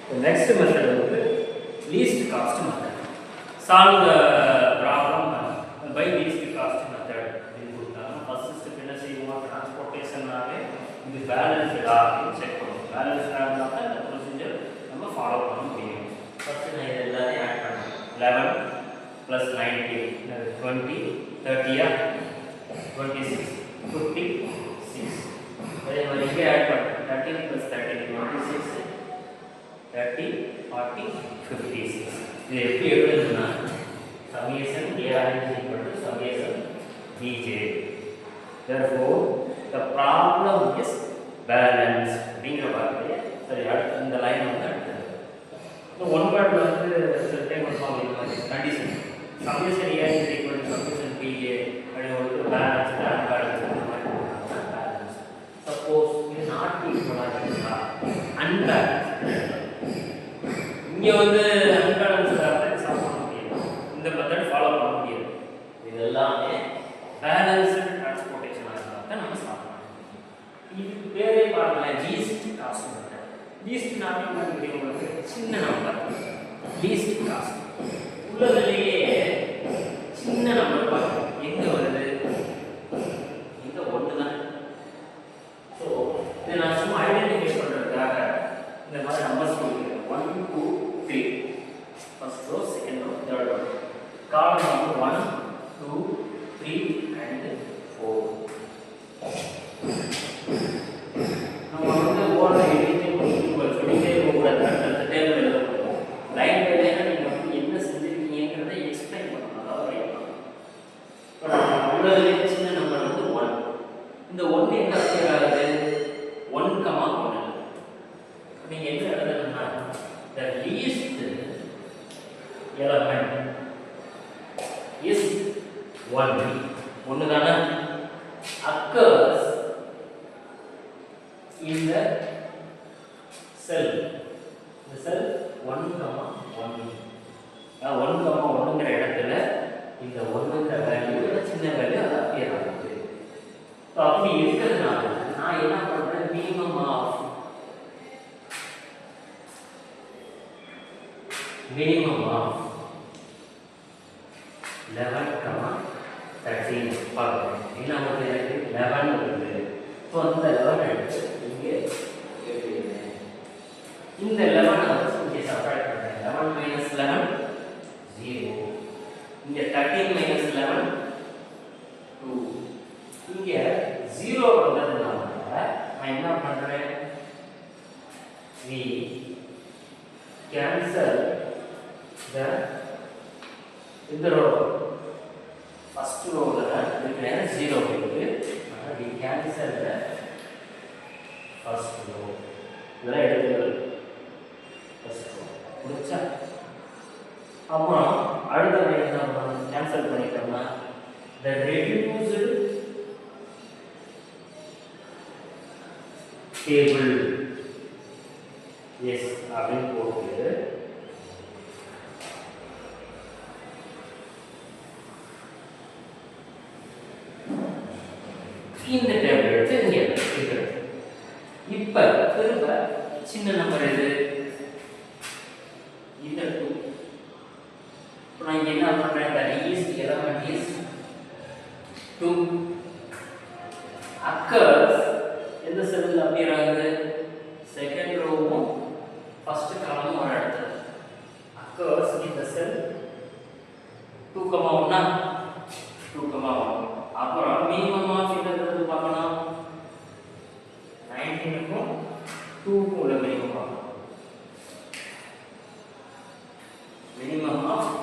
The next method is least cost method. Solve the problem by least cost method. First step என்ன செய்வோம், டிரான்ஸ்போர்ட்டேஷன்னாவே இது பேலன்ஸ்டா அப்படின்னு check பண்ணுவோம். பேலன்ஸ்டா இருந்தால் தான் இந்த ப்ரொசீஜர் நம்ம ஃபாலோ பண்ண முடியும். ஃபர்ஸ்ட் நான் இது எல்லாத்தையும் ஆட் பண்ணுறேன். 11 + 90 20 30 26 56. அதே மாதிரி இங்கே ஆட் பண்ணுறேன். 13 + 13 26 30 40 56. இது எப்படி எழுதுனா summation ai = summation bj. Therefore the problem is balanced அப்படிங்கிற வார்த்தையை சரி அடுத்து இந்த லைன் வந்து அடுத்தது. ஸோ ஒன் வேர்டில் வந்து டைம் ஃபார்ம் இந்த மாதிரி condition summation ai = summation bj அப்படின்னு ஒரு பேலன்ஸ் அன்பேலன்ஸ் அந்த மாதிரி பேலன்ஸ். சப்போஸ் இது நாட் ஈக்குவலாக இருந்தா அன்பேலன்ஸ் இங்கே வந்து அன்பேலன்ஸ்டாக சால்வ் பண்ண முடியாது. இந்த மெத்தட் ஃபாலோ பண்ண முடியாது. இது எல்லாமே பேலன்ஸ்டு டிரான்ஸ்போர்ட்டேஷனாக இருந்தால் தான் நம்ம சால்வ் பண்ண முடியும். இதுக்கு பேரே பாருங்களேன், least cost method. Least knotting உங்களுக்கு சின்ன நம்பர் லீஸ்ட் காஸ்ட் உள்ளதுலேயே சின்ன நம்பர் பார்க்கணும். எங்கே வருது, இங்கே ஒன்று தான். ஸோ இதை நான் சும்மா ஐடென்டிஃபை பண்ணுறதுக்காக இந்த மாதிரி நம்பர்ஸ் கொடுக்குறேன். 1 2 3 first row, second row, third row. Column number 1 2 3 and 4. நம்ம வந்து ஓட எழுதிட்டே போகக்கூடாது. அடுத்த டேபிள் எழுத போகிறோம். லைன் பை லைனாக நீங்கள் வந்து என்ன செஞ்சுருக்கீங்கிறத எக்ஸ்பிளைன் பண்ணணும். அதாவது ரைட் பண்ணணும். இப்போ நம்ம உள்ளதுலேயே சின்ன நம்பர் வந்து 1. இந்த 1 என்ன அப்பியர் ஆகுது, 1,1. நீங்கள் என்ன எழுதணும்னா the least element is 1 தானே occurs in the cell. The cell 1,1 1,1ங்கிற இடத்துல இந்த 1ங்கிற வேல்யூ சின்ன வேல்யூ அது அப்பியர் ஆகுது. ஸோ அப்படி இருக்கிறதுனால நான் என்ன பண்ணுறேன், மினிமம் ஆஃப் 11, 13 பார்க்கணும். என்ன வந்து எனக்கு 11 வருது. ஸோ அந்த 11 எடுத்து இங்கே எழுதிடுறேன். இந்த 11 வந்து இங்கே சப்ராக்ட் பண்ணுறேன். 11 - 11 0. இங்கே 13 - 11 2. இங்கே 0 வந்ததுனால நான் என்ன பண்ணுறேன், we cancel இந்த ரோ ஃபர்ஸ்ட் ரோல இருக்கிற 0 இருக்கு. we cancel the first row. இதெல்லாம் எடுத்துக்கிறது ஃபர்ஸ்ட் ரோ முடிச்சா அப்புறம் அடுத்த லைன் நம்ம கேன்சல் பண்ணிட்டோம்னா the reduced table yes அப்படின்னு போட்டு இந்த டேபிள் எடுத்து இங்கே இருக்கிறது. இப்போ திரும்ப சின்ன நம்பர் எது, இந்த 2. இப்போ நான் இங்கே என்ன பண்ணுறேன், the least element is 2 occurs எந்த செல்லில் அப்பியர் ஆகுது, செகண்ட் ரோவும் ஃபர்ஸ்ட் காலமும் ஒரு இடத்துல occurs in the cell 2,1 2,1. அப்புறம் மினிமம் ஆஃப் என்னது பார்க்கணும், 19க்கும் 2க்கும் உள்ள மினிமம் பார்க்கணும். மினிமம் ஆஃப்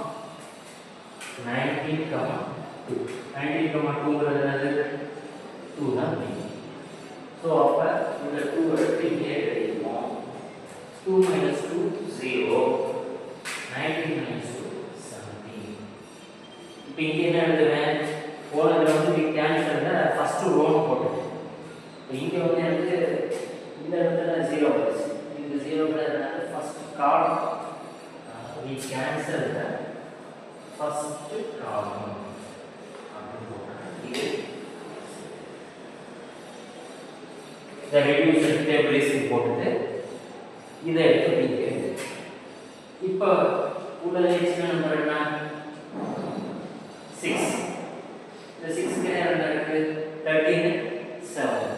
19,2 19,2ங்கிறது என்னது 2 தான் மினிமம். ஸோ அப்போ இந்த 2 எடுத்து இங்கே எழுதிடுவோம். 2 - 2 0. 19 - 2 17. இப்போ இங்கே என்ன எழுதுவேன், போனதில் வந்து கேன்சலில் ஃபஸ்ட்டு ரோன்னு போட்டுருக்கேன். இப்போ இங்கே வந்து எனக்கு இந்த இடத்துல 0 வருது. இந்த 0 ஃபஸ்ட் காலம் we cancel the first column அப்படின்னு போட்டேன். இது the reduced table is போட்டுட்டு இதை எடுத்து இப்போ உள்ள சின்ன நம்பர் என்ன 6. இந்த 6 க்கு என்ன இருக்கு 13 7.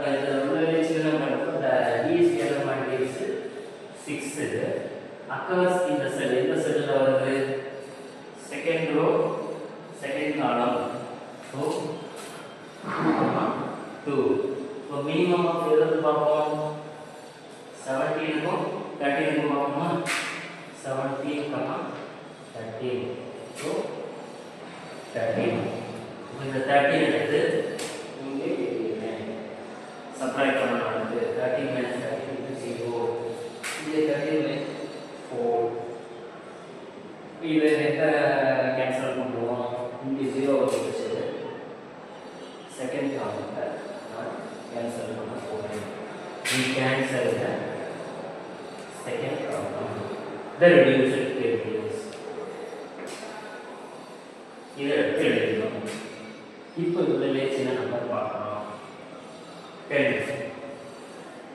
அது உள்ள சின்ன number the least element is 6. occurs in the cell. இந்த செல்ல வருது second row second column. So 2. So minimum of எது பார்ப்போம் 17 க்கும் 13 க்கும் பார்ப்போமா 17, 13. So 13. இந்த 13 எடுத்து இங்கே சப்ட்ராக்ட் பண்ணணும். 13 minus 13 is 0. இங்கே 13 4. இதை கேன்சல் பண்ணுவோம். இங்கே 0 வந்துச்சு. செகண்ட் காலத்தை cancel பண்ண போறேன். We cancel the second column. The reduced tables. இதை எடுத்து எழுதணும். இப்போ இதில் சின்ன நம்பர் பார்க்கணும் 10.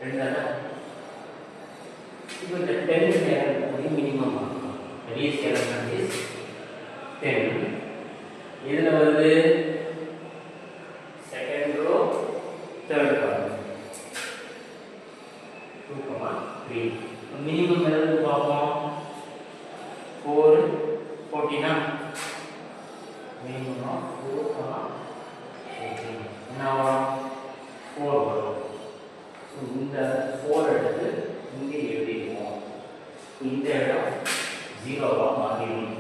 ரெண்டாவது இப்போ இந்த 10 மினிமம் ஆகணும். least element is 10. இதில் வருது second row third column 2, 3. Minimum எது பார்ப்போம் 4 14 minimum of 4, 14. Now 4 வரும். ஸோ இந்த 4 எடுத்து இங்கே எழுதிடுவோம். இந்த இடம் 0வாக மாறிடும்.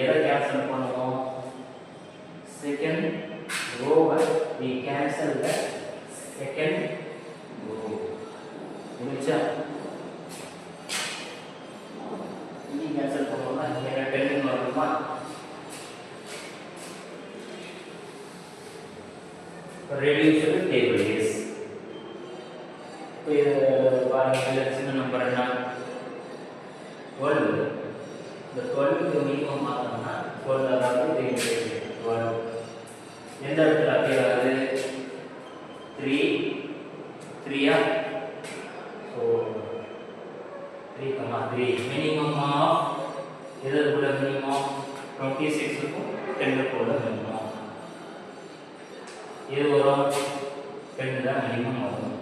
எதை கேன்சல் பண்ணுவோம் செகண்ட் ரோவை we cancel the second row. முடிச்சா இனி கேன்சல் பண்ணுவோம்னா இங்கே 10 வருமா reduced table is. இப்போ இது பாருங்க சின்ன நம்பர் என்ன 12. இந்த 12க்கு மினிமம் பார்த்தோம்னா 12 அதாவது 12 எந்த இடத்துல அப்பியர் ஆகுது 3 3 ஸோ 3, 3 மினிமம் ஆஃப் எதற்குள்ள மினிமம் 26க்கும் 10க்குள்ள மினிமம் இது வரும் 10 தான் மினிமம் வரும்.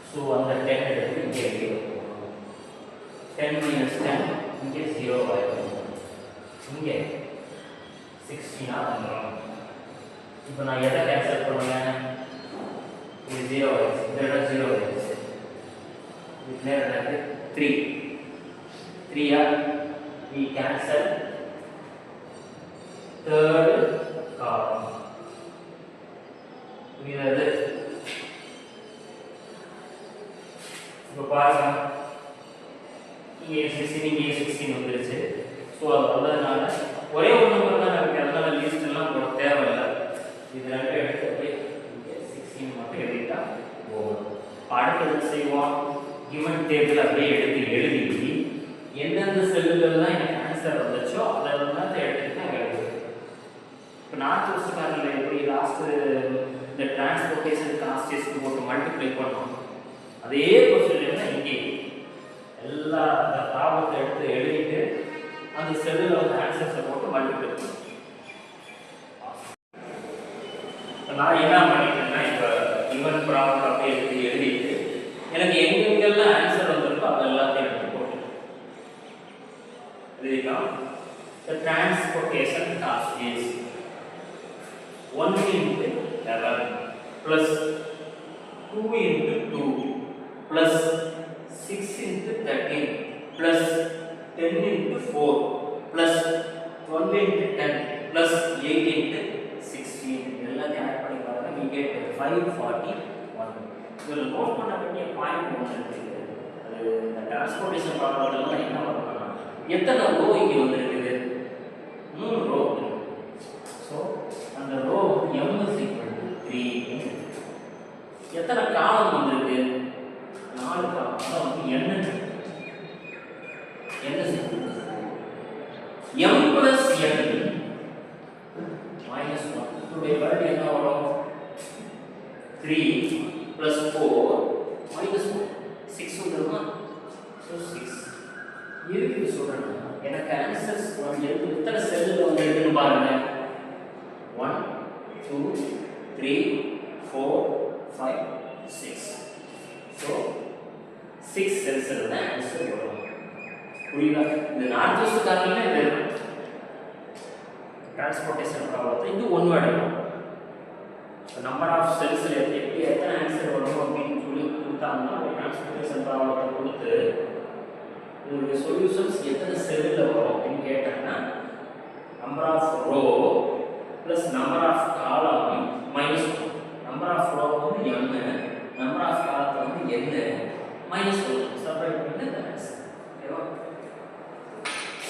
ஸோ அந்த 10 எடுத்து இங்கே போகணும். 10 minus 10 இங்கே 0 ஆகிடும். இங்கே 16 வந்துடும். இப்போ நான் எதை கேன்சல் பண்ணுவேன் இது 0 ஆயிடுச்சு. இந்த இடம் 0 ஆயிடுச்சு. இது நேரம் 3 3 we cancel third column. புரியுது? இப்போ பாருங்க இங்கே 16 இங்கே 16 வந்துருச்சு. ஸோ அது வந்ததுனால ஒரே ஒரு நம்பர் தான் நமக்கு அதனால லிஸ்ட் எல்லாம் போட தேவையில்லை. இது ரெண்டு எடுத்து அப்படியே இங்கே 16 மட்டும் எழுதிட்டா போகும். அடுத்தது செய்வோம் கிவன் டேபிள் அப்படியே எடுத்து எழுதி எந்தெந்த செல்லுகள்லாம் எனக்கு ஆன்சர் வந்துச்சோ அதெல்லாம் எடுத்துட்டு அங்கே எழுதுவேன். இப்போ நார்த் வெஸ்ட் கார்னரில் எப்படி லாஸ்ட்டு இந்த டிரான்ஸ்போர்ட்டேஷன் காஸ்ட் டெஸ்ட் போட்டு மல்டிப்ளை பண்ணோம் அதே ப்ரொசீஜர் தான் இங்கே எல்லா அந்த ப்ராப்ளத்தை எடுத்து எழுதிட்டு அந்த செல்லில் வந்து ஆன்சர்ஸை போட்டு மல்டிப்ளை பண்ணணும். நான் என்ன பண்ணிட்டேன்னா இப்போ ஈவன் ப்ராப்ளம் அப்படியே எடுத்து எழுதிட்டு எனக்கு எங்கெங்கெல்லாம் ஆன்சர் வந்திருக்கோ அது எல்லாத்தையும் எடுத்து போட்டு எழுதிக்கலாம். The transportation cost is 1 into 11 plus 2 into 2 plus 6 into 13 plus 10 into 4 plus 12 into 10 plus 8 into 16 இதெல்லாம் ஆட் பண்ணி பாருங்க we get 541. இதில் நோட் பண்ண வேண்டிய பாயிண்ட் ஒன்று இருக்குது. அது இந்த டிரான்ஸ்போர்ட்டேஷன் ப்ராப்ளம்லாம் என்ன பண்ணணும்னா எத்தனை ரோ இங்கே வந்துருக்குது 3 ரோ. ஸோ அந்த row m is equal to 3. எத்தனை காலம் வந்திருக்கு 4 காலம். அதான் வந்து n m plus n minus 1 இதோடைய வேல்யூ என்ன வரும் 3 plus 4 minus 1 6 வந்துருமா. ஸோ 6 எதுக்கு சொல்றேன்னா எனக்கு ஆன்சர்ஸ் வந்து எத்தனை செல்லுல வந்து இருக்குன்னு பாருங்க. 1 2 3 4 5 6. ஸோ 6 செல்ஸ்ல தான் ஆன்சர் வரும். புரியுதா? இது நார்த் வெஸ்ட் கார்னர்ல இது டிரான்ஸ்போர்ட்டேஷன் ப்ராப்ளத்தை இது ஒன் வேர்டு. நம்பர் ஆஃப் செல்ஸ்ல எப்படி எத்தனை ஆன்சர் வரும் அப்படின்னு சொல்லி கொடுத்தாங்கன்னா ஒரு டிரான்ஸ்போர்ட்டேஷன் ப்ராப்ளத்தை கொடுத்து உங்களுக்கு சொல்யூஷன்ஸ் எத்தனை செல்லில் வரும் அப்படின்னு கேட்டாங்கன்னா number of row plus number of column minus 1. Number of row வந்து n, நம்பர் ஆஃப் காலத்தை வந்து n மைனஸ் 1 செப்பரேட் பண்ணி